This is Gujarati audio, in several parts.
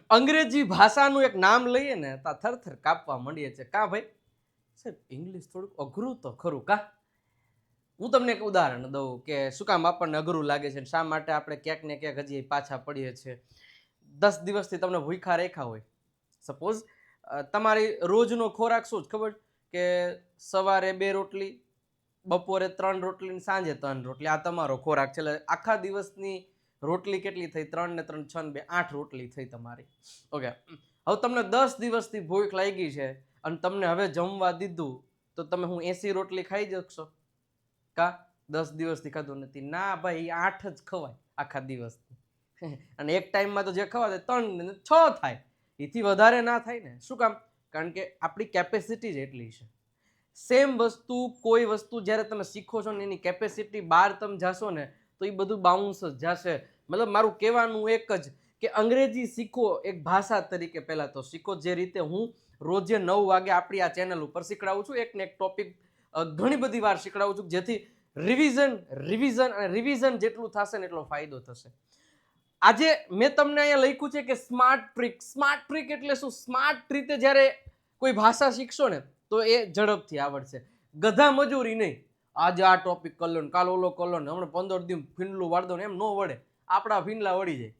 અંગ્રેજી ભાષાનું એક નામ લઈએ ને તો થરથર કાપવા માંડીએ છે. કા ભાઈ સાહેબ ઇંગ્લિશ થોડુંક અઘરું તો ખરું કા. હું તમને એક ઉદાહરણ દઉં કે શું કામ આપણને અઘરું લાગે છે, શા માટે આપણે ક્યાંક ને ક્યાંક હજી પાછા પડીએ છીએ. 10 દિવસથી તમને ભૂખ્યા રેખા હોય, સપોઝ તમારી રોજનો ખોરાક શું જ ખબર કે સવારે 2 રોટલી, બપોરે 3 રોટલી ને સાંજે 3 રોટલી, આ તમારો ખોરાક છે. એટલે આખા દિવસની રોટલી કેટલી થઈ? 3 ને 3 6 ને 2 8 રોટલી થઈ તમારી. ઓકે, હવે તમને 10 દિવસથી ભૂખ લાગી છે અને તમને હવે જમવા દીધું તો તમે હું 80 રોટલી ખાઈ શકશો કા? 10 દિવસથી ખાધું નથી ના ભાઈ, 8 જ ખવાય આખા દિવસથી. અને એક ટાઈમમાં તો જે ખવાય 3 ને 6 થાય, એથી વધારે ના થાય ને. શું કામ? કારણ કે આપણી કેપેસિટી જ એટલી છે. સેમ વસ્તુ, કોઈ વસ્તુ જ્યારે તમે શીખો છો ને એની કેપેસિટી બહાર તમે જાશો ને તો એ બધું બાઉન્સ જ જશે. મતલબ મારું કહેવાનું એક જ કે અંગ્રેજી શીખો એક ભાષા તરીકે. પહેલાં તો શીખો જે રીતે હું રોજે 9 વાગે આપણી આ ચેનલ ઉપર શીખડાવું છું, એક ને એક ટોપિક ઘણી બધી વાર શીખડાવું છું, જેથી રિવિઝન રિવિઝન અને રિવિઝન જેટલું થશે ને એટલો ફાયદો થશે. આજે મેં તમને અહીંયા લખ્યું છે કે સ્માર્ટ ટ્રીક. સ્માર્ટ ટ્રીક એટલે શું? સ્માર્ટ રીતે જ્યારે કોઈ ભાષા શીખશો ને તો એ ઝડપથી આવડશે. ગધા મજૂરી નહીં, આજે આ ટોપિક કરી લો ને કાલ ઓલો કરી લો ને હમણાં 15 દિવસ ફીંડલું વાળ દો ને, એમ ન વળે. આપણા ફીંડલા વળી જાય.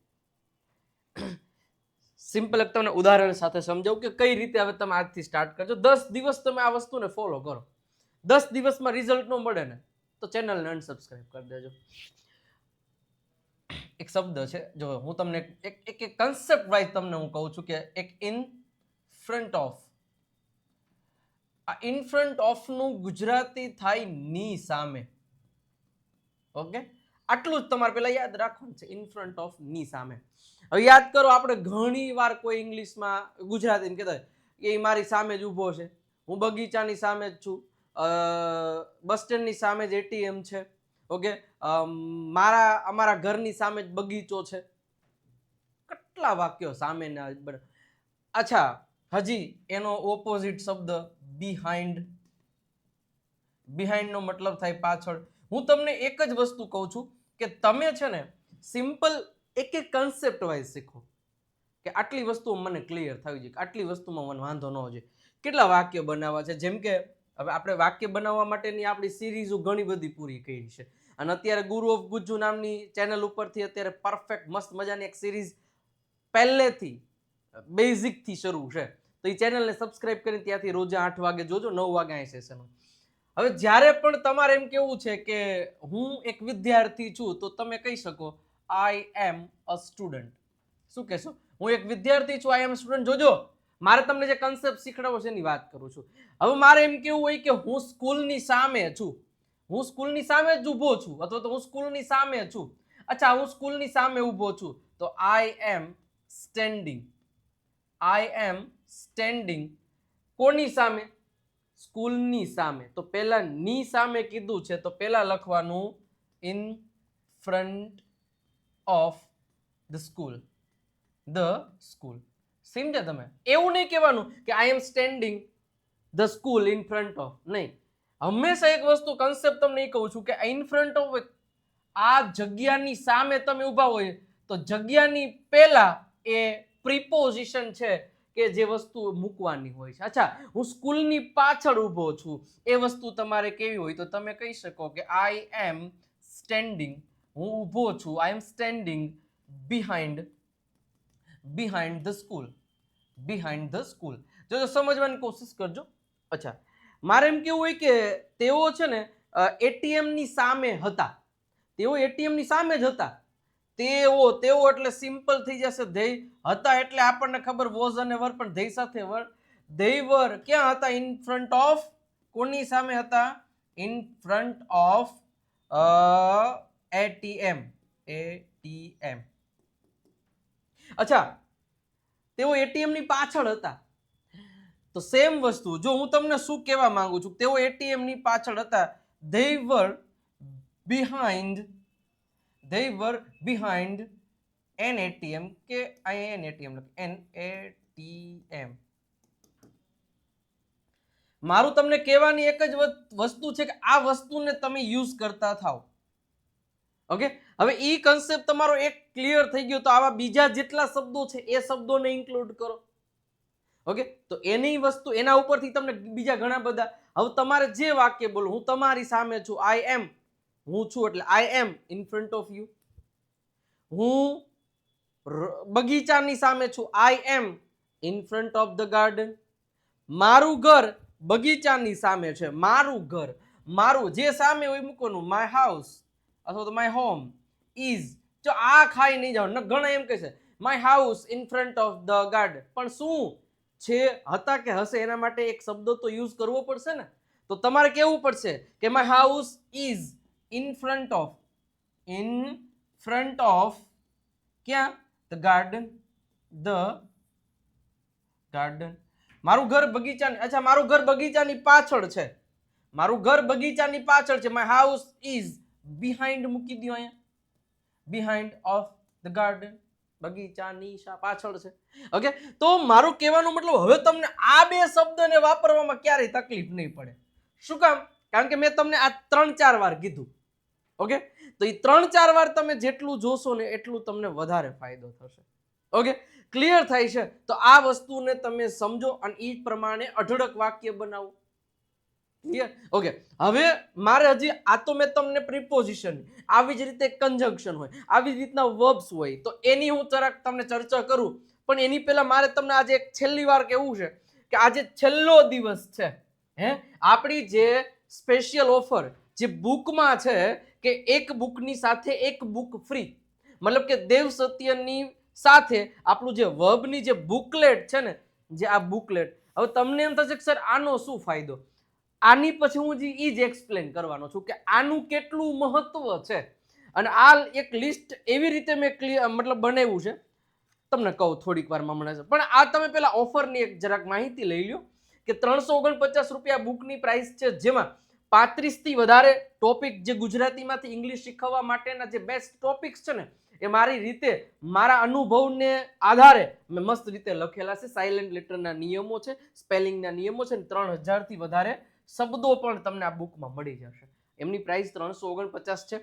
સિમ્પલ એક તમને ઉદાહરણ સાથે સમજાવું કે કઈ રીતે હવે તમે આજથી સ્ટાર્ટ કરજો. 10 દિવસ તમે આ વસ્તુને ફોલો કરો, 10 દિવસમાં રિઝલ્ટ ન મળે ને તો ચેનલને અનસબસ્ક્રાઇબ કરી દેજો. એક શબ્દ છે, જો હું તમને એક કન્સેપ્ટ વાઇઝ તમને હું કહું છું કે એક ઇન ફ્રન્ટ ઓફ. આ ઇન ફ્રન્ટ ઓફ નું ગુજરાતી થાય ની સામે. ઓકે, આટલું જ તમારે પેલા યાદ રાખવાનું છે, ઇન ફ્રન્ટ ઓફ ની સામે. હવે યાદ કરો, આપણે ઘણી વાર કોઈ ઇંગ્લિશમાં ગુજરાતીમાં કહેતા હોય એ મારી સામે જ ઊભો છે, હું બગીચાની સામે જ છું, બસ સ્ટેન્ડની સામે જ એટીએમ છે. ઓકે, અમારા ઘરની સામે જ બગીચો છે. કેટલા વાક્યો સામેના. અચ્છા, હજી એનો ઓપોઝિટ શબ્દ બિહાઇન્ડ. બિહાઇન્ડ નો મતલબ થાય પાછળ. હું તમને એક જ વસ્તુ કહું છું કે તમે છે ને સિમ્પલ એક એક કન્સેપ્ટ વાઇઝ શીખો કે આટલી વસ્તુ મને ક્લિયર થવી જોઈએ, આટલી વસ્તુમાં મને વાંધો ન જોઈએ. કેટલા વાક્ય બનાવવા છે? જેમ કે હવે આપણે વાક્ય બનાવવા માટેની આપણી સિરીઝો ઘણી બધી પૂરી કરી છે અને અત્યારે ગુરુ ઓફ ગુજ્જુ નામની ચેનલ ઉપરથી અત્યારે પરફેક્ટ મસ્ત મજાની એક સિરીઝ પહેલેથી બેઝિકથી શરૂ છે. તો એ ચેનલને સબસ્ક્રાઇબ કરીને ત્યાંથી રોજ 8 વાગે જોજો, 9 વાગે અહીં સેશન. હવે જ્યારે પણ તમારે એમ કેવું છે કે હું એક વિદ્યાર્થી છું તો તમે કહી શકો આઈ એમ અ સ્ટુડન્ટ. શું કહેશો? હું એક વિદ્યાર્થી છું, આઈ એમ સ્ટુડન્ટ. જોજો, મારે તમને જે કન્સેપ્ટ શીખડાવો છે એની વાત કરું છું. હવે મારે એમ કેવું હોય કે હું સ્કૂલની સામે છું, હું સ્કૂલની સામે જ ઊભો છું, અથવા તો હું સ્કૂલની સામે છું. અચ્છા, હું સ્કૂલની સામે ઊભો છું તો આઈ am standing. I am standing કોની સામે? સ્કૂલની સામે. તો પહેલા ની સામે કીધું છે તો પહેલા લખવાનું in front of the school. The school. સમજ્યા તમે? એવું નહીં કહેવાનું કે I am standing the school in front of. નહીં, હંમેશા એક વસ્તુ કન્સેપ્ટ તમને એ કહું છું કે ઇન ફ્રન્ટ ઓફ, આ જગ્યાની સામે તમે ઊભા હોય તો જગ્યાની પહેલા એ પ્રિપોઝિશન છે કે જે વસ્તુ મૂકવાની હોય છે. અચ્છા, હું સ્કૂલની પાછળ ઊભો છું, એ વસ્તુ તમારે કેવી હોય તો તમે કહી શકો કે આઈ એમ સ્ટેન્ડિંગ, હું ઊભો છું, I am standing behind the school. Behind the school. જો સમજવાની કોશિશ કરજો. અચ્છા, મારે એમ કેવું હોય કે તેઓ છે ને એટીએમ ની સામે હતા. તેઓ એટીએમ ની સામે જ હતા. તેઓ એટલે સિમ્પલ થઈ જશે. ધેય હતા એટલે આપણને ખબર વોઝ અને વર, પણ ધેય સાથે વર. ધેય વર ક્યાં હતા? In front of. કોની સામે હતા? In front of ATM. ATM. અચ્છા, તેઓ એટીએમ ની પાછળ હતા. તો સેમ વસ્તુ, જો હું તમને શું કહેવા માંગુ છું, તેઓ એટીએમ ની પાછળ હતા. They were behind an ATM કે an ATM an ATM. મારું તમને કહેવાની એક જ વસ્તુ છે કે આ વસ્તુને તમે યુઝ કરતા થાઓ. ઓકે, હવે ઈ કન્સેપ્ટ તમારો એક ક્લિયર થઈ ગયો, તો આવા બીજા જેટલા શબ્દો છે એ શબ્દોને ઇન્ક્લુડ કરો. ઓકે, તો એની વસ્તુ એના ઉપરથી તમને બીજા ઘણા બધા. હવે તમારે જે વાક્ય બોલો, હું તમારી સામે છું, આઈ એમ, હું છું એટલે I am in front of you. હું બગીચાની સામે છું, I am in front of the garden. મારું ઘર બગીચાની સામે છે, મારું ઘર, મારું જે સામે હોય મૂકવાનું, માય હાઉસ અથવા તો માય હોમ ઇઝ. જો આ ખાઈ નહીં જાવ, ઘણા એમ કહે છે my house in front of the garden, પણ શું છે, હતા કે હશે, એના માટે એક શબ્દ તો યુઝ કરવો પડશે ને. તો તમારે કેવું પડશે કે my house is in front of ક્યાં, ધ ગાર્ડન, મારું ઘર બગીચાની, અચ્છા મારું ઘર બગીચાની પાછળ છે, મારું ઘર બગીચાની પાછળ છે, માય હાઉસ ઇઝ બિહાઇન્ડ, મૂકી દો અહીંયા, બિહાઇન્ડ ઓફ ધ ગાર્ડન, બગીચાની પાછળ છે. ઓકે, તો મારું કહેવાનું મતલબ હવે તમને આ બે શબ્દને વાપરવામાં ક્યારેય તકલીફ નહીં પડે. શું કામ? કારણ કે મેં તમને આ 3-4 વાર કીધું. ઓકે, તો એ 3-4 વાર તમે જેટલું જોશો ને એટલું તમને વધારે ફાયદો થશે. ઓકે, ક્લિયર થાય છે? તો આ વસ્તુને તમે સમજો અને એ પ્રમાણે અઢળક વાક્ય બનાવો. ક્લિયર? ઓકે, હવે મારે હજી આ તો મેં તમને પ્રિપોઝિશન, આવી જ રીતે કન્જંક્શન હોય, આવી જ રીતના વર્બ્સ હોય, તો એની હું જરાક તમને ચર્ચા કરું. પણ એની પહેલા મારે તમને આજે એક છેલ્લી વાર કહેવું છે કે આજે છેલ્લો દિવસ છે આપણી જે સ્પેશિયલ ઓફર જે બુકમાં છે કે એક બુકની સાથે એક બુક ફ્રી, મતલબ કે દેવ સત્યની સાથે આપણું જે વર્બની જે બુકલેટ છે ને, જે આ બુકલેટ, હવે તમને એમ થશે કે સર આનો શું ફાયદો, આની પછી હું ઈ જ એક્સપ્લેન કરવાનો છું કે આનું કેટલું મહત્વ છે. અને આ એક લિસ્ટ એવી રીતે મેં મતલબ બનાવ્યું છે, તમને કહું થોડીક વારમાં મળે છે. પણ આ તમે પેલા ઓફરની એક જરાક માહિતી લઈ લો કે 349 રૂપિયા બુકની પ્રાઇસ છે, જેમાં 35 થી વધારે ટોપિક જે ગુજરાતીમાંથી ઇંગ્લિશ શીખવવા માટેના જે બેસ્ટ ટોપિક્સ છે ને, એ મારી રીતે મારા અનુભવને આધારે મેં મસ્ત રીતે લખેલા છે. સાયલેન્ટ લેટરના નિયમો છે, સ્પેલિંગના નિયમો છે, 3000 થી વધારે શબ્દો પણ તમને આ બુકમાં મળી જશે. એમની પ્રાઇસ 349 છે.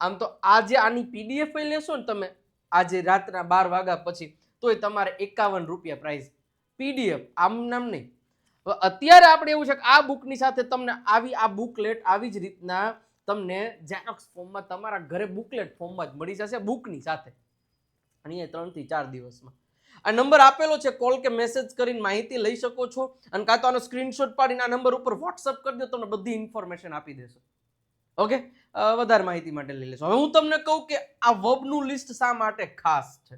આમ તો આજે આની પીડીએફ લેશો ને તમે આજે રાતના 12 વાગ્યા પછી, તોય તમારે 51 રૂપિયા પ્રાઇસ પીડીએફ, આમ નામ નહીં. અત્યારે આપણે એવું છે કે આ બુકની સાથે તમને આવી આ બુકલેટ આવી જ રીતના તમને ઝેરોક્સ ફોર્મમાં તમારા ઘરે બુકલેટ ફોર્મમાં જ મળી જશે બુકની સાથે. અને એ 3 થી 4 દિવસમાં. આ નંબર આપેલો છે, કોલ કે મેસેજ કરીને માહિતી લઈ શકો છો, અને કાં તો આનો સ્ક્રીનશોટ પાડીને આ નંબર ઉપર વોટ્સઅપ કરી દો, તમને બધી ઇન્ફોર્મેશન આપી દેશો. ઓકે, વધારે માહિતી માટે લઈ લેશો. હવે હું તમને કહું કે આ વર્બનું લિસ્ટ શા માટે ખાસ છે.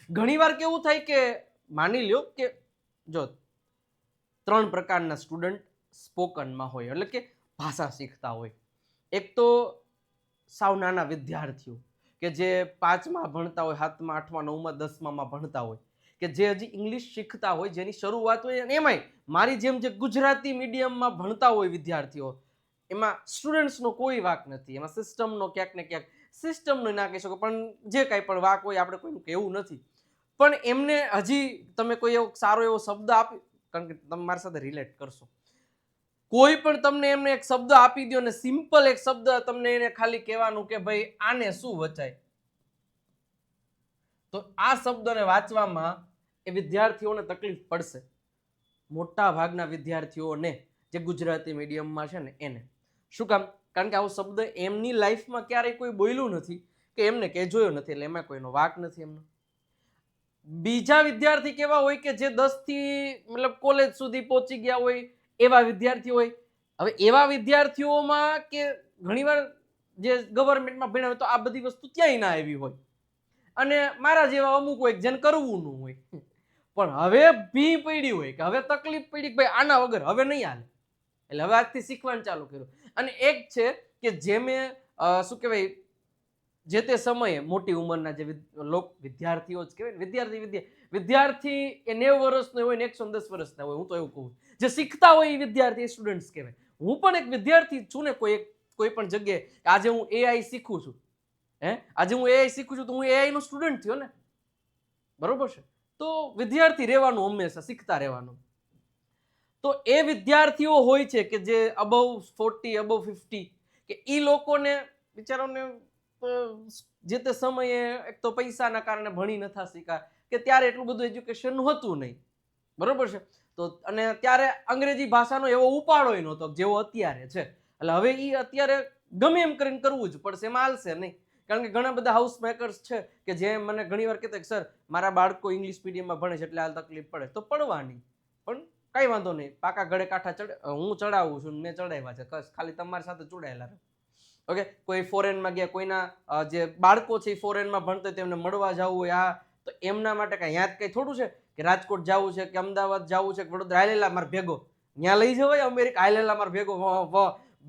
ઘણીવાર કેવું થાય કે માની લ્યો કે જો 3 પ્રકારના સ્ટુડન્ટ સ્પોકનમાં હોય, એટલે કે ભાષા શીખતા હોય. એક તો સાવ નાના વિદ્યાર્થીઓ કે જે 5મા ભણતા હોય, 7મા 8મા 9મા 10મામાં ભણતા હોય, કે જે હજી ઇંગ્લિશ શીખતા હોય, જેની શરૂઆત હોય, અને એમાંય મારી જેમ જે ગુજરાતી મીડિયમમાં ભણતા હોય વિદ્યાર્થીઓ, એમાં સ્ટુડન્ટ્સનો કોઈ વાક નથી, એમાં સિસ્ટમનો ક્યાંક ને ક્યાંક, સિસ્ટમનો ના કહી શકો પણ જે કાંઈ પણ વાક હોય આપણે કોઈનું કહેવું નથી. પણ એમને હજી તમે કોઈ એવો સારો એવો શબ્દ આપી, કારણ કે તમે મારી સાથે રિલેટ કરશો, કોઈ પણ તમને એમને એક શબ્દ આપી દો ને સિમ્પલ એક શબ્દ તમને એને ખાલી કહેવાનું કે ભાઈ આને શું વચાય, તો આ શબ્દને વાંચવામાં એ વિદ્યાર્થીઓને તકલીફ પડશે. મોટા ભાગના વિદ્યાર્થીઓને જે ગુજરાતી મીડિયમમાં છે ને એને. શું કામ? કારણ કે આવો શબ્દ એમની લાઈફમાં ક્યારેય કોઈ બોલ્યું નથી કે એમને કે જોયો નથી, એટલે એમાં કોઈનો વાક નથી એમનો. બીજા વિદ્યાર્થી કેવા હોય કે જે 10 થી મતલબ કોલેજ સુધી પહોંચી ગયા હોય એવા વિદ્યાર્થીઓ હોય. હવે એવા વિદ્યાર્થીઓમાં કે ઘણીવાર જે ગવર્મેન્ટમાં ભણ્યા હોય તો આ બધી વસ્તુ ક્યાંય ના આવી હોય, અને મારા જેવા અમુક હોય જેને કરવું ન હોય, પણ હવે ભી પડી હોય કે હવે તકલીફ પડી કે ભાઈ આના વગર હવે નહીં હાલે, એટલે હવે આજથી શીખવાનું ચાલુ કર્યું. અને એક છે કે જે મેં શું કહેવાય, જે તે સમયે મોટી ઉંમરના જે વિદ્યાર્થીઓ જ કહેવાય, વિદ્યાર્થી એ 90 વર્ષનો હોય ને 110 વર્ષના હોય, હું તો એવું કહું, જે શીખતા હોય એ વિદ્યાર્થી સ્ટુડન્ટ્સ કહેવાય. હું પણ એક વિદ્યાર્થી છું ને કોઈ પણ જગ્યાએ. આજે હું એઆઈ શીખું છું, આજે હું એઆઈ શીખું છું તો હું એઆઈ નો સ્ટુડન્ટ થયો ને, બરોબર છે? તો વિદ્યાર્થી રહેવાનું, હંમેશા શીખતા રહેવાનું. તો એ વિદ્યાર્થીઓ હોય છે કે જે અબવ 40 અબવ 50, કે એ લોકોને બિચારાઓને જે તે સમયે એક તો પૈસાના કારણે ભણી નતા શીખ્યા કે ત્યારે એટલું બધું એજ્યુકેશન હતું નહીં, બરોબર છે. તો અને ત્યારે અંગ્રેજી ભાષાનો એવો ઉપાડો નહોતો જેવો અત્યારે છે. એટલે હવે એ અત્યારે ગમે એમ કરીને કરવું જ પડશે, એમાં હાલશે નહીં. કારણ કે ઘણા બધા હાઉસ મેકર્સ છે કે જે મને ઘણી વાર કહેતા કે સર મારા બાળકો ઇંગ્લિશ મીડિયમમાં ભણે છે એટલે હાલ તકલીફ પડે, તો પડવાની, પણ કઈ વાંધો નહીં, પાકા ગળે કાંઠા હું ચડાવું છું, મેં ચડાવ્યા છે, ખાલી તમારી સાથે જોડાયેલા રહે. ઓકે, કોઈ ફોરેનમાં ગયા, કોઈના જે બાળકો છે એ ફોરેનમાં ભણતા તેમને મળવા જવું હોય, તો એમના માટે કાંઈ યાદ કંઈ થોડું છે કે રાજકોટ જવું છે કે અમદાવાદ જવું છે કે વડોદરા, હાલેલા માર ભેગો ત્યાં લઈ જવાય, અમેરિકા હાલેલા માર ભેગો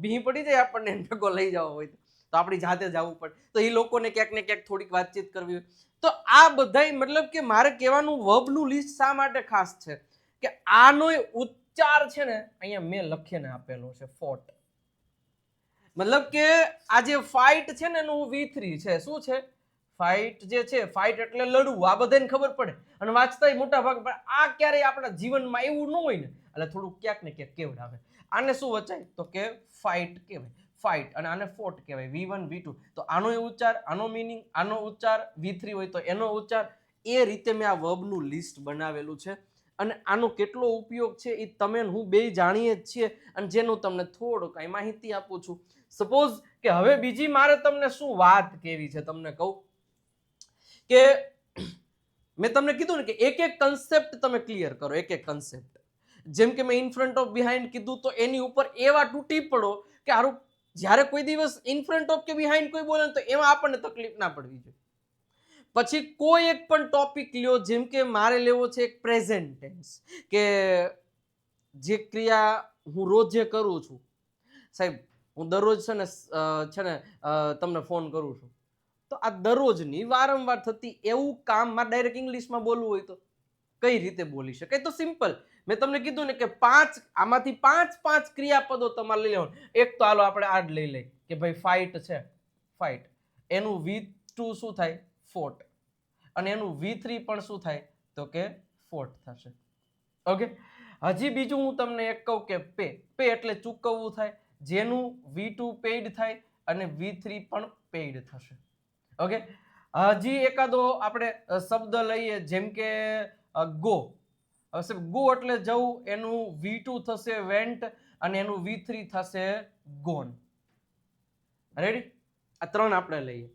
બી પડી જાય આપણને ભેગો લઈ જવો હોય તો આપણી જાતે જવું પડે. તો એ લોકોને ક્યાંક ને ક્યાંક થોડીક વાતચીત કરવી હોય. તો આ બધાય મતલબ કે મારે કહેવાનું વર્બનું લિસ્ટ શા માટે ખાસ છે કે આનો ઉચ્ચાર છે ને અહીંયા મેં લખીને આપેલો છે, ફોર્ટ. મતલબ કે આ જે ફાઇટ છે ને એનું V3 છે. શું છે? ફાઇટ જે છે, ફાઇટ એટલે લડવું, આ બધાને ખબર પડે અને વાંચતા મોટા ભાગ પડે. આ ક્યારેય આપણા જીવનમાં એવું ન હોય ને, એટલે થોડુંક ક્યાંક ને ક્યાંક કેવડાવે. આને શું વચાય તો કે ફાઇટ કહેવાય, ફાઇટ, અને આને ફોર્ટ કહેવાય, V1 V2. તો આનો ઉચ્ચાર, આનો મિનિંગ, આનો ઉચ્ચાર, V3 હોય તો એનો ઉચ્ચાર. એ રીતે મેં આ વર્બનું લિસ્ટ બનાવેલું છે અને આનો કેટલો ઉપયોગ છે એ તમે હું બે જાણીએ જ છીએ અને જેનું તમને થોડું કાંઈ માહિતી આપું છું. સપોઝ કે હવે બીજી મારે તમને શું વાત કેવી છે, તમને કહું કે મેં તમને કીધું ને કે એક એક કન્સેપ્ટ તમે ક્લિયર કરો, એક એક કન્સેપ્ટ. જેમ કે મેં ઇન ફ્રન્ટ ઓફ બિહાઇન્ડ કીધું તો એની ઉપર એવા તૂટી પડો કે હારું જ્યારે કોઈ દિવસ ઇન ફ્રન્ટ ઓફ કે બિહાઇન્ડ કોઈ બોલે તો એમાં આપણને તકલીફ ના પડવી જોઈએ. પછી કોઈ એક પણ ટોપિક લ્યો, જેમ કે મારે લેવો છે એક પ્રેઝન્ટ ટેન્સ, કે જે ક્રિયા હું રોજ જે કરું છું. સાહેબ હું દરરોજ છે ને તમને ફોન કરું છું, તો આ દરરોજની વારંવાર થતી એવું કામ મારે ડાયરેક્ટ ઇંગ્લિશમાં બોલવું હોય તો કઈ રીતે બોલી શકાય? તો સિમ્પલ, મેં તમને કીધું ને કે આમાંથી પાંચ ક્રિયાપદો તમારે લઈ લેવાનું. એક તો હાલો આપણે આ જ લઈ લઈએ કે ભાઈ ફાઇટ છે, ફાઇટ, એનું V2 શું થાય? ફોર્ટ. અને એનું V3 પણ શું થાય તો કે ફોર્ટ થશે. ઓકે, હજી બીજું હું તમને એક કહું કે પે. પે એટલે ચૂકવવું થાય, જેનું V2 પેઇડ થાય અને V3 પણ પેઇડ થશે. ઓકે, હજી એકાદો આપણે શબ્દ લઈએ જેમ કે ગો. ગો એટલે જવું, એનું V2 થશે વેન્ટ અને એનું V3 થશે ગોન. રેડી? આ ત્રણ આપણે લઈએ.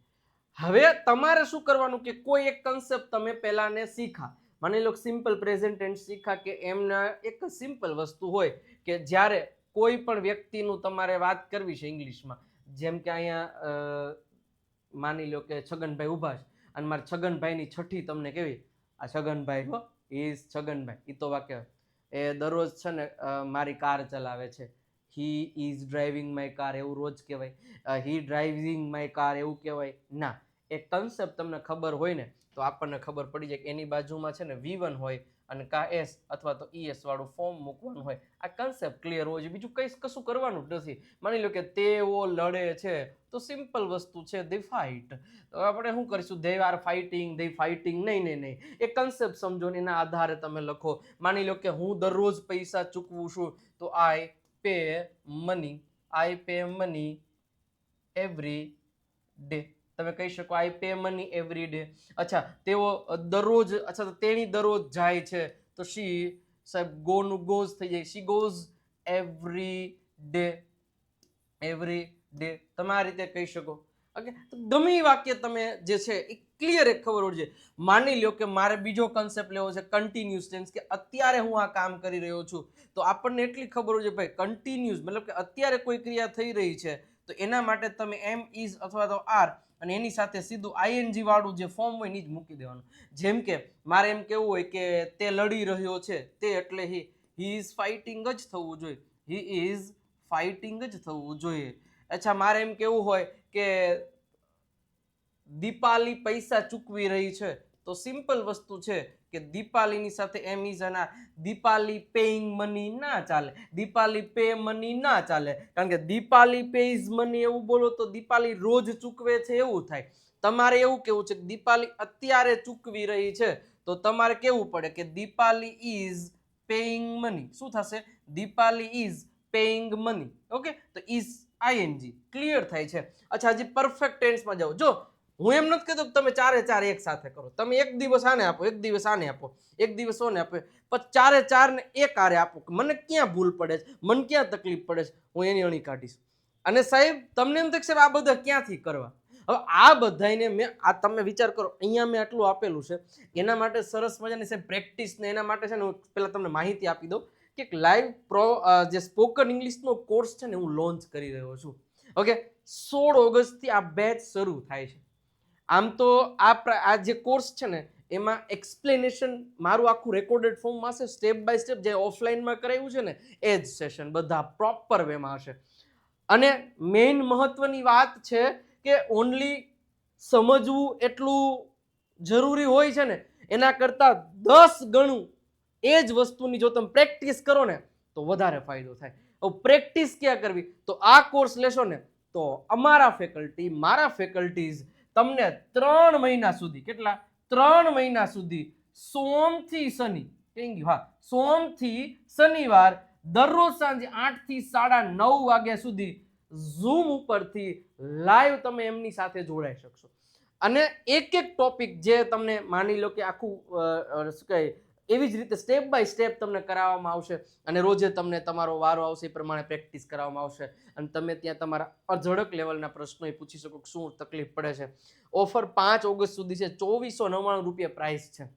હવે તમારે શું કરવાનું કે કોઈ એક કન્સેપ્ટ તમે પહેલાને શીખા, માની લો સિમ્પલ પ્રેઝન્ટ ટેન્સ શીખા, કે એમના એક સિમ્પલ વસ્તુ હોય કે જ્યારે કોઈ પણ વ્યક્તિનું તમારે વાત કરવી છે ઇંગ્લિશમાં, જેમ કે અહીંયા માની લો કે છગનભાઈ ઊભા છે અને મારે છગનભાઈની છઠ્ઠી તમને કેવી, આ છગનભાઈ હો, ઇઝ છગનભાઈ, એ તો વાક્ય એ દરરોજ છે ને મારી કાર ચલાવે છે. He is driving my car એવું રોજ કહેવાય? હી ડ્રાઇવિંગ માય કાર એવું કહેવાય ના. એક કન્સેપ્ટ તમને ખબર હોય ને તો આપણને ખબર પડી જાય કે એની બાજુમાં છે ને V1 હોય અને કા S અથવા તો ES વાળું ફોર્મ મૂકવાનું હોય. આ કન્સેપ્ટ ક્લિયર હોવો જોઈએ, બીજું કશું કરવાનું જ નથી. માની લો કે તેઓ લડે છે તો સિમ્પલ વસ્તુ છે, દે ફાઇટ. તો આપણે શું કરીશું? They are fighting, they fighting. નહીં. એ કન્સેપ્ટ સમજો ને એના આધારે તમે લખો. માની લો કે હું દરરોજ પૈસા ચૂકવું છું તો આઈ પે મની એવરી ડે. તમે કહી શકો આઈ પે મની એવરી ડે. અચ્છા, તેઓ દરરોજ, અચ્છા તો તેણી દરરોજ જાય છે તો શી, સાહેબ ગો નું ગોઝ થઈ જાય, she goes every day. Every day તમે આ રીતે કહી શકો. ઓકે, તો ગમે એ વાક્ય તમે જે છે એ ક્લિયર એક ખબર હોવી જોઈએ. માની લો કે મારે બીજો કન્સેપ્ટ લેવો છે કન્ટિન્યુઅસ ટેન્સ, કે અત્યારે હું આ કામ કરી રહ્યો છું. તો આપણને એટલી ખબર હોય છે ભાઈ કન્ટિન્યુઅસ મતલબ કે અત્યારે કોઈ ક્રિયા થઈ રહી છે તો એના માટે તમે એમ, ઇઝ અથવા તો આર અને એની સાથે સીધું આઈએનજી વાળું જે ફોર્મ હોય એ જ મૂકી દેવાનું. જેમ કે મારે એમ કેવું હોય કે તે લડી રહ્યો છે, તે એટલે હી ઇઝ ફાઇટિંગ જ થવું જોઈએ, હી ઇઝ ફાઇટિંગ જ થવું જોઈએ. અચ્છા, મારે એમ કેવું હોય કે દીપાલી પૈસા ચૂકવી રહી છે તો સિમ્પલ વસ્તુ છે કે દીપાલીની સાથે એમ ઇઝ અને દીપાલી પેઇંગ મની ના ચાલે, દીપાલી પે મની ના ચાલે. કારણ કે દીપાલી પેઇઝ મની એવું બોલો તો દીપાલી રોજ ચૂકવે છે એવું થાય. તમારે એવું કેવું છે કે દીપાલી અત્યારે ચૂકવી રહી છે તો તમારે કેવું પડે કે દીપાલી ઇઝ પેઇંગ મની. શું થશે? Dipali is paying money. Okay, તો ઇઝ આઈએનજી ક્લિયર થાય છે. અચ્છા, હજી પરફેક્ટ ટેન્સમાં જાઓ. જો હું એમ નથી કહેતો કે તમે ચારે ચાર એક સાથે કરો. તમે એક દિવસ આને આપો, એક દિવસ આને આપો, એક દિવસ ઓને આપો, પછી ચારે ચાર ને એક આરે આપો. મને ક્યાં ભૂલ પડે છે, મને ક્યાં તકલીફ પડે છે, હું એની અણી કાઢીશ. અને સાહેબ તમને એમ થશે આ બધા ક્યાંથી કરવા? હવે આ બધાને મેં આ તમે વિચાર કરો, અહીંયા મેં આટલું આપેલું છે. એના માટે સરસ મજાની સાહેબ પ્રેક્ટિસ ને એના માટે છે ને હું પહેલાં તમને માહિતી આપી દઉં કે લાઈવ જે સ્પોકન ઇંગ્લિશનો કોર્સ છે ને હું લોન્ચ કરી રહ્યો છું. ઓકે, 16 ઓગસ્ટથી આ બેચ શરૂ થાય છે. આમ તો આ જે કોર્સ છે ને એમાં એક્સપ્લેનેશન મારું આખું રેકોર્ડેડ ફોર્મમાં હશે, સ્ટેપ બાય સ્ટેપ જે ઓફલાઈનમાં કરાવ્યું છે ને એ જ સેશન બધા પ્રોપર વેમાં હશે. અને મેઇન મહત્વની વાત છે કે ઓનલી સમજવું એટલું જરૂરી હોય છે ને એના કરતાં 10 ગણું એ જ વસ્તુની જો તમે પ્રેક્ટિસ કરો ને તો વધારે ફાયદો થાય. હવે પ્રેક્ટિસ ક્યાં કરવી? તો આ કોર્સ લેશો ને તો અમારા ફેકલ્ટી, મારા ફેકલ્ટીઝ તમને 3 મહિના સુધી, કેટલા 3 મહિના સુધી સોમથી શનિ, સોમથી શનિવાર દરરોજ સાંજે 8 થી 9:30 વાગ્યા સુધી ઝૂમ ઉપરથી લાઈવ તમે એમની સાથે જોડાઈ શકશો. અને એક એક ટોપિક જે તમને માની લો કે આખું શું કહે એવી જ રીતે સ્ટેપ બાય સ્ટેપ તમને કરાવવામાં આવશે અને રોજે તમને તમારો વારો આવશે એ પ્રમાણે પ્રેક્ટિસ કરાવવામાં આવશે અને તમે ત્યાં તમારા અઝડક લેવલના પ્રશ્નો પૂછી શકો કે શું તકલીફ પડે છે. ઓફર 5 ઓગસ્ટ સુધી છે. 2499 રૂપિયા પ્રાઇસ છે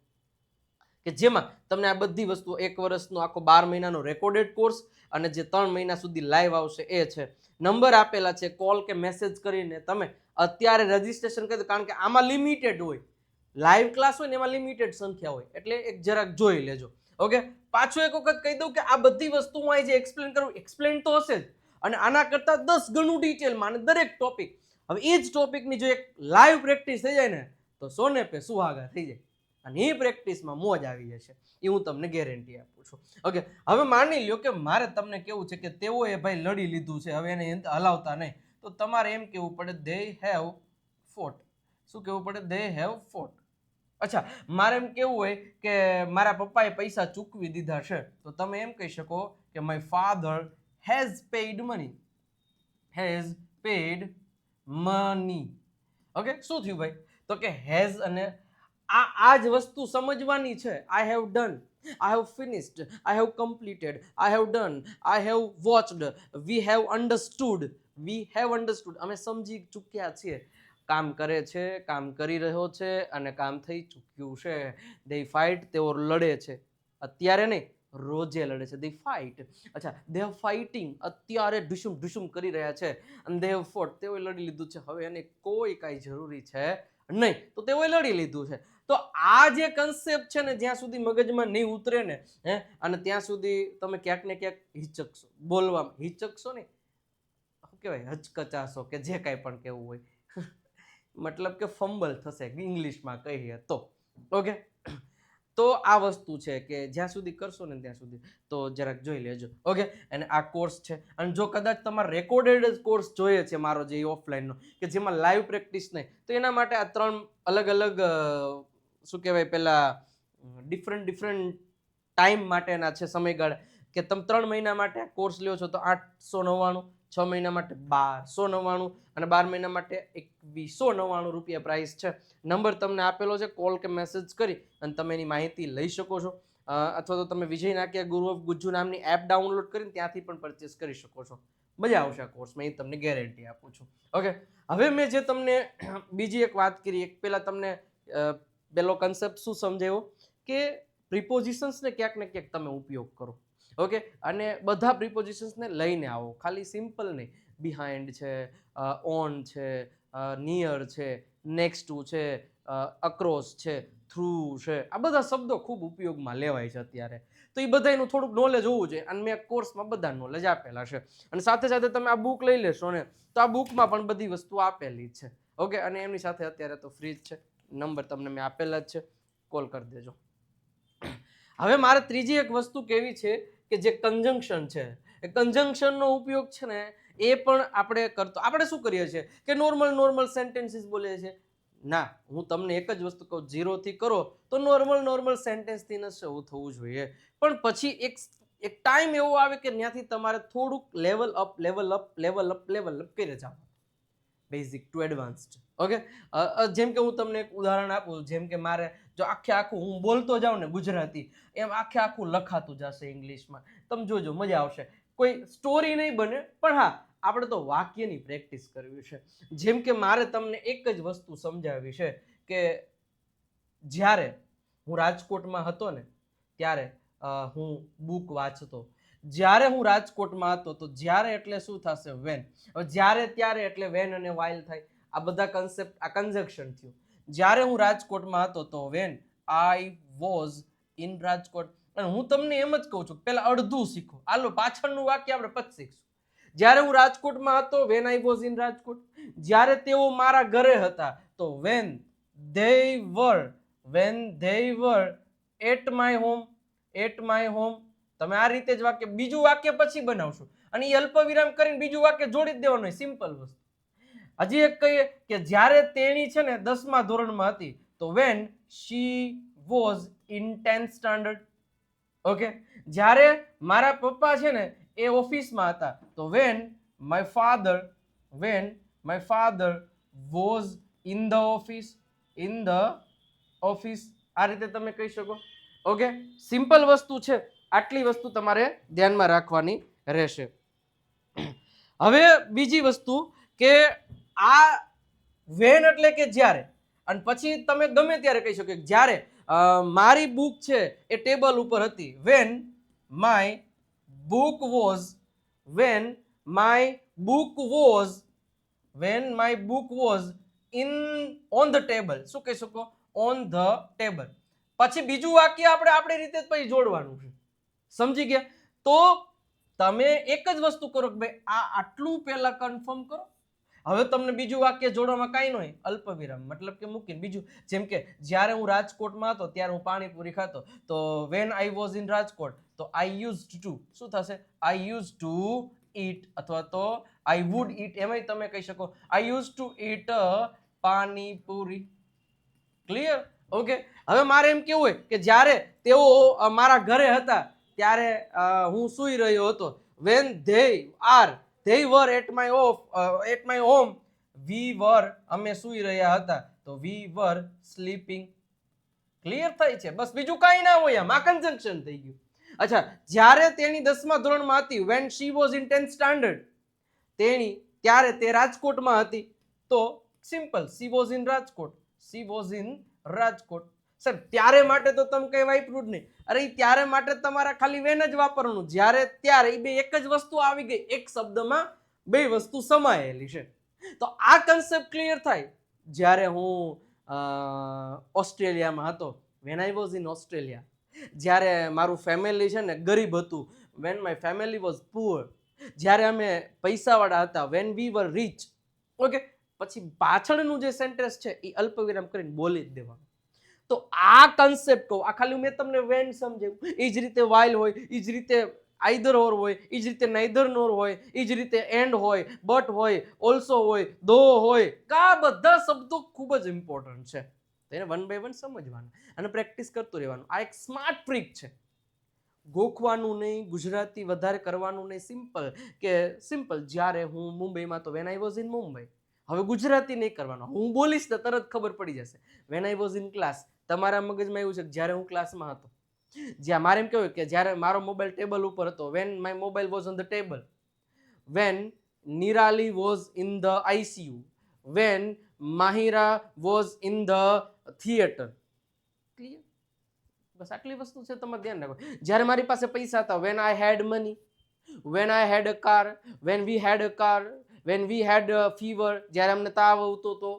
કે જેમાં તમને આ બધી વસ્તુઓ 1 વર્ષનો આખો 12 મહિનાનો રેકોર્ડેડ કોર્સ અને જે 3 મહિના સુધી લાઈવ આવશે એ છે. નંબર આપેલા છે, કોલ કે મેસેજ કરીને તમે અત્યારે રજીસ્ટ્રેશન કરી દો, કારણ કે આમાં લિમિટેડ હોય. લાઈવ ક્લાસ હોય ને એમાં લિમિટેડ સંખ્યા હોય એટલે એક જરાક જોઈ લેજો. ઓકે, પાછું એક વખત કહી દઉં કે આ બધી વસ્તુ હું અહીં જે એક્સપ્લેન કરું એક્સપ્લેન તો હશે જ અને આના કરતાં 10 ગણું ડિટેલમાં અને દરેક ટોપિક. હવે એ જ ટોપિકની જો એક લાઈવ પ્રેક્ટિસ થઈ જાય ને તો સોને પે સુહાગા થઈ જાય અને એ પ્રેક્ટિસમાં મોજ આવી જશે, એ હું તમને ગેરંટી આપું છું. ઓકે, હવે માની લ્યો કે મારે તમને કેવું છે કે તેઓએ ભાઈ લડી લીધું છે, હવે એને હલાવતા નહીં, તો તમારે એમ કેવું પડે દે હેવ ફોટ. શું કેવું પડે? દે હેવ ફોટ. અચ્છા, મારે એમ કેવું હોય કે મારા પપ્પાએ પૈસા ચૂકવી દીધા છે, તો તમે એમ કહી શકો કે my father has paid money. Has paid money. Okay, શું થયું ભાઈ? તો કે હેઝ અને આ જ વસ્તુ સમજવાની છે. I have done, I have finished, I have completed, I have done, I have watched, we have understood. We have understood, અમે સમજી ચૂક્યા છીએ. કામ કરે છે, કામ કરી રહ્યો છે અને કામ થઈ ચૂક્યું છે. દે ફાઇટ, તેઓ લડે છે. અત્યારે નહીં, રોજે લડે છે. દે ફાઇટ. અચ્છા, દે આર ફાઇટિંગ, અત્યારે ઢુસુમ ઢુસુમ કરી રહ્યા છે. અને દે હેવ ફોટ, તેઓએ લડી લીધું છે. હવે એને કોઈ કાંઈ જરૂરી છે નહીં, તો તેઓએ લડી લીધું છે. તો આ જે કન્સેપ્ટ છે ને જ્યાં સુધી મગજમાં નહીં ઉતરે ને અને ત્યાં સુધી તમે ક્યાંક ને ક્યાંક હિચકશો, બોલવામાં હિચકશો ને, શું કહેવાય, હચકચાશો કે જે કાંઈ પણ કહેવું હોય, મતલબ કે ફંબલ થશે ઇંગ્લિશમાં કહીએ તો. ઓકે, તો આ વસ્તુ છે કે જ્યાં સુધી કરશો ને ત્યાં સુધી તો જરાક જોઈ લેજો. ઓકે, અને આ કોર્સ છે અને જો કદાચ તમારે રેકોર્ડેડ જ કોર્સ જોઈએ છે મારો જે ઓફલાઈનનો કે જેમાં લાઈવ પ્રેક્ટિસ નહીં, તો એના માટે આ 3 અલગ અલગ શું કહેવાય પેલા ડિફરન્ટ ટાઈમ માટેના છે સમયગાળા કે તમે 3 મહિના માટે કોર્સ લ્યો છો તો 899, 6 મહિના માટે 1299 અને 12 મહિના માટે 2199 રૂપિયા પ્રાઇસ છે. નંબર તમને આપેલો છે, કોલ કે મેસેજ કરી અને તમે એની માહિતી લઈ શકો છો અથવા તો તમે વિજય નાકિયા ગુરુ ઓફ ગુજ્જુ નામની એપ ડાઉનલોડ કરીને ત્યાંથી પણ પરચેસ કરી શકો છો. મજા આવશે આ કોર્સમાં, એ તમને ગેરંટી આપું છું. ઓકે, હવે મેં જે તમને બીજી એક વાત કરી, એક પહેલાં તમને પેલો કન્સેપ્ટ શું સમજાવ્યો કે પ્રિપોઝિશન્સને ક્યાંક ને ક્યાંક તમે ઉપયોગ કરો. ઓકે, અને બધા પ્રિપોઝિશન્સને લઈને આવો, ખાલી સિમ્પલ નહીં. બિહાઇન્ડ છે, ઓન છે, નિયર છે, નેક્સ્ટ ટુ છે, અક્રોસ છે, થ્રુ છે, આ બધા શબ્દો ખૂબ ઉપયોગમાં લેવાય છે અત્યારે. તો એ બધાનું થોડુંક નોલેજ હોવું જોઈએ અને મેં કોર્સમાં બધા નોલેજ આપેલા છે. અને સાથે સાથે તમે આ બુક લઈ લેશો ને તો આ બુકમાં પણ બધી વસ્તુ આપેલી જ છે. ઓકે, અને એમની સાથે અત્યારે તો ફ્રી જ છે. નંબર તમને મેં આપેલા જ છે, કોલ કરી દેજો. હવે મારે ત્રીજી એક વસ્તુ કેવી છે કે જે કન્જંક્શન છે, એ કન્જંક્શનનો ઉપયોગ છે ને એ પણ આપણે કરતો. આપણે શું કરીએ છીએ કે નોર્મલ સેન્ટેન્સીસ બોલીએ છીએ. ના, હું તમને એક જ વસ્તુ કહું, 0 થી કરો તો નોર્મલ સેન્ટેન્સથી ન શરૂ થવું જોઈએ, પણ પછી એક એક ટાઈમ એવો આવે કે ત્યાંથી તમારે થોડુંક લેવલ અપ કરી જાવ, બેઝિક ટુ એડવાન્સ્ડ. ઓકે, જેમ કે હું તમને એક ઉદાહરણ આપું, જેમ કે મારે જો આખું હું બોલતો જાઉં ને ગુજરાતી, એમ આખું લખાતું જશે ઇંગ્લિશમાં. તમે જોજો, મજા આવશે. કોઈ સ્ટોરી નહીં બને, પણ હા, આપણે તો વાક્યની પ્રેક્ટિસ કરવી છે. જેમ કે મારે તમને એક જ વસ્તુ સમજાવવી છે કે જ્યારે હું રાજકોટમાં હતો ને ત્યારે હું બુક વાંચતો. જ્યારે હું રાજકોટમાં હતો તો જ્યારે એટલે શું થશે? વેન. હવે જ્યારે ત્યારે એટલે વેન અને વાઇલ થાય. આ બધા કન્સેપ્ટ, આ કન્જક્શન થયું. જ્યારે હું રાજકોટમાં હતો તો van I was in Rajkot. અને હું તમને એમ જ કહું છું, પહેલા અડધું શીખો, હાલો પાછળનું વાક્ય આપણે પછી શીખશું. જ્યારે હું રાજકોટમાં હતો, when I was in Rajkot. જ્યારે તેઓ મારા ઘરે હતા તો van they were at my home. તમે આ રીતે જ વાક્ય, બીજું વાક્ય પછી બનાવશો અને એ અલ્પ વિરામ કરીને બીજું વાક્ય જોડી જ દેવાનું હોય. સિમ્પલ વસ્તુ. હજી એક કહીએ કે જ્યારે તેણી છે ને 10મા ધોરણમાં હતી તો when she was in 10th standard. Okay, જ્યારે મારા પપ્પા છે ને એ ઓફિસમાં હતા તો when my father was in the office. આ રીતે તમે કહી શકો. ઓકે, સિમ્પલ વસ્તુ છે, આટલી વસ્તુ તમારે ધ્યાનમાં રાખવાની રહેશે. હવે બીજી વસ્તુ કે આ વેન એટલે કે જ્યારે, અને પછી તમે ગમે ત્યારે કહી શકો કે જ્યારે મારી બુક છે એ ટેબલ ઉપર હતી. When my book was on the table. શું કહી શકો? On the table. પછી બીજું વાક્ય આપણે આપણી રીતે જ પછી જોડવાનું છે. સમજી ગયા? તો તમે એક જ વસ્તુ કરો કે ભાઈ આ આટલું પહેલા કન્ફર્મ કરો, હવે તમને બીજું વાક્ય જોડવામાં કાંઈ ન હોય, અલ્પ વિરામ મતલબ કે મૂકીને બીજું. જેમ કે જ્યારે હું રાજકોટમાં હતો ત્યારે હું પાણીપુરી ખાતો તો van I was in Rajkot તો આઈ યુઝડ ટુ, શું થશે? આઈ યુઝ ટુ ઈટ, અથવા તો આઈ વુડ ઈટ. એમાંય તમે કહી શકો I use to eat panipuri. Clear? Okay, હવે મારે એમ કેવું હોય કે જ્યારે તેઓ મારા ઘરે હતા ત્યારે હું સૂઈ રહ્યો હતો. When they were at my home, અમે સૂઈ રહ્યા હતા તો we were sleeping. ક્લિયર થાય છે? બસ બીજું કાંઈ ના હોય, આમ આ કન્જંક્શન થઈ ગયું. અચ્છા, જ્યારે તેણી 10મા ધોરણમાં હતી, when she was in 10th standard, ત્યારે તે રાજકોટમાં હતી તો simple, she was in Rajkot. Sir ત્યારે માટે તો તમે કઈ વાપર્યું જ નહીં. અરે ત્યારે માટે તમારે ખાલી વેન જ વાપરવાનું. જ્યારે ત્યારે એ બે એક જ વસ્તુ આવી ગઈ, એક શબ્દમાં બે વસ્તુ સમાયેલી છે. તો આ કન્સેપ્ટ ક્લિયર થાય. જ્યારે હું ઓસ્ટ્રેલિયામાં હતો, when I was in Australia. જ્યારે મારું ફેમિલી છે ને ગરીબ હતું, when my family was poor. જ્યારે અમે પૈસાવાળા હતા, when we were rich. Okay, પછી પાછળનું જે સેન્ટેન્સ છે એ અલ્પ વિરામ કરીને બોલી જ દેવાનું. તો આ કન્સેપ્ટ કહું, આ ખાલી મેં તમને વેન સમજાવ્યું. એ જ રીતે વાઇલ હોય, એ જ રીતે આઈધર ઓર હોય, એ જ રીતે નાઈધર નોર હોય, એ જ રીતે એન્ડ હોય, બટ હોય, ઓલ્સો હોય, ધો હોય. આ બધા શબ્દો ખૂબ જ ઇમ્પોર્ટન્ટ છે. એને વન બાય વન સમજવાના અને પ્રેક્ટિસ કરતું રહેવાનું. આ એક સ્માર્ટ ટ્રીક છે. ગોખવાનું નહીં, ગુજરાતી વધારે કરવાનું નહીં. સિમ્પલ જ્યારે હું મુંબઈમાં તો van I was in Mumbai. હવે ગુજરાતી નહીં કરવાનું, હું બોલીશ તો તરત ખબર પડી જશે. Van I was in class, તમારા મગજમાં એવું છે કે જ્યારે હું ક્લાસમાં હતો. જ્યાં મારે એમ કહેવાય કે જ્યારે મારો મોબાઈલ ટેબલ ઉપર હતો, when my mobile was on the table. When Nirali was in the ICU. When Mahira was in the theatre. Clear? બસ આટલી વસ્તુ છે, તમારે ધ્યાન રાખો. જ્યારે મારી પાસે પૈસા હતા, when I had money. When I had a car. When we had a car. When we had fever. જ્યારે અમને તાવ આવતો તો.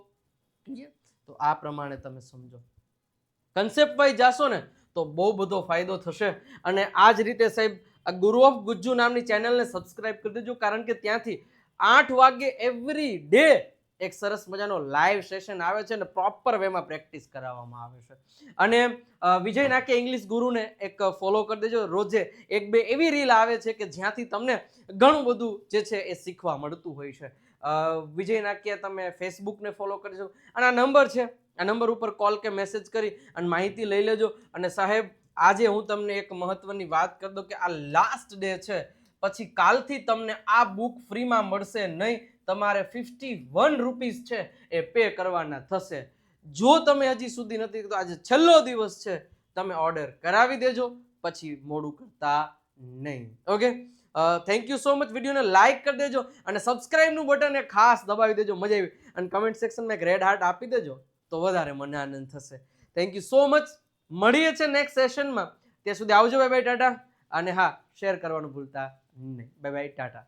તો આ પ્રમાણે તમે સમજો. કન્સેપ્ટ વાઇઝ જાશો ને તો બહુ બધો ફાયદો થશે. અને આ જ રીતે સાહેબ આ ગુરુ ઓફ ગુજ્જુ નામની ચેનલને સબસ્ક્રાઇબ કરી દેજો, કારણ કે ત્યાંથી 8 વાગે એવરી ડે એક સરસ મજાનો લાઈવ સેશન આવે છે અને પ્રોપર વેમાં પ્રેક્ટિસ કરાવવામાં આવે છે. અને વિજય નાકે ઇંગ્લિશ ગુરુને એક ફોલો કરી દેજો. રોજે 1-2 એવી રીલ આવે છે કે જ્યાંથી તમને ઘણું બધું જે છે એ શીખવા મળતું હોય છે. વિજય નાકે તમે ફેસબુકને ફોલો કરજો અને આ નંબર છે, આ નંબર ઉપર કોલ કે મેસેજ કરી અને માહિતી લઈ લેજો. અને સાહેબ આજે હું તમને એક મહત્વની વાત કરી દઉં કે આ લાસ્ટ ડે છે, પછી કાલથી તમને આ બુક ફ્રીમાં મળશે નહીં, તમારે 51 રૂપીસ છે એ પે કરવાના થશે. જો તમે હજી સુધી નથી તો આજે છેલ્લો દિવસ છે, તમે ઓર્ડર કરાવી દેજો, પછી મોડું કરતા નહીં. Okay, thank you so much. વિડીયોને લાઈક કરી દેજો અને સબસ્ક્રાઇબનું બટન એ ખાસ દબાવી દેજો. મજા આવી અને કમેન્ટ સેક્શનમાં એક રેડ હાર્ટ આપી દેજો તો વધારે મને આનંદ થશે. Thank you so much. મળીએ છે નેક્સ્ટ સેશનમાં. ત્યાં સુધી આવજો. Bye bye, Tata. અને હા, શેર કરવાનું ભૂલતા નહીં. Bye bye, Tata.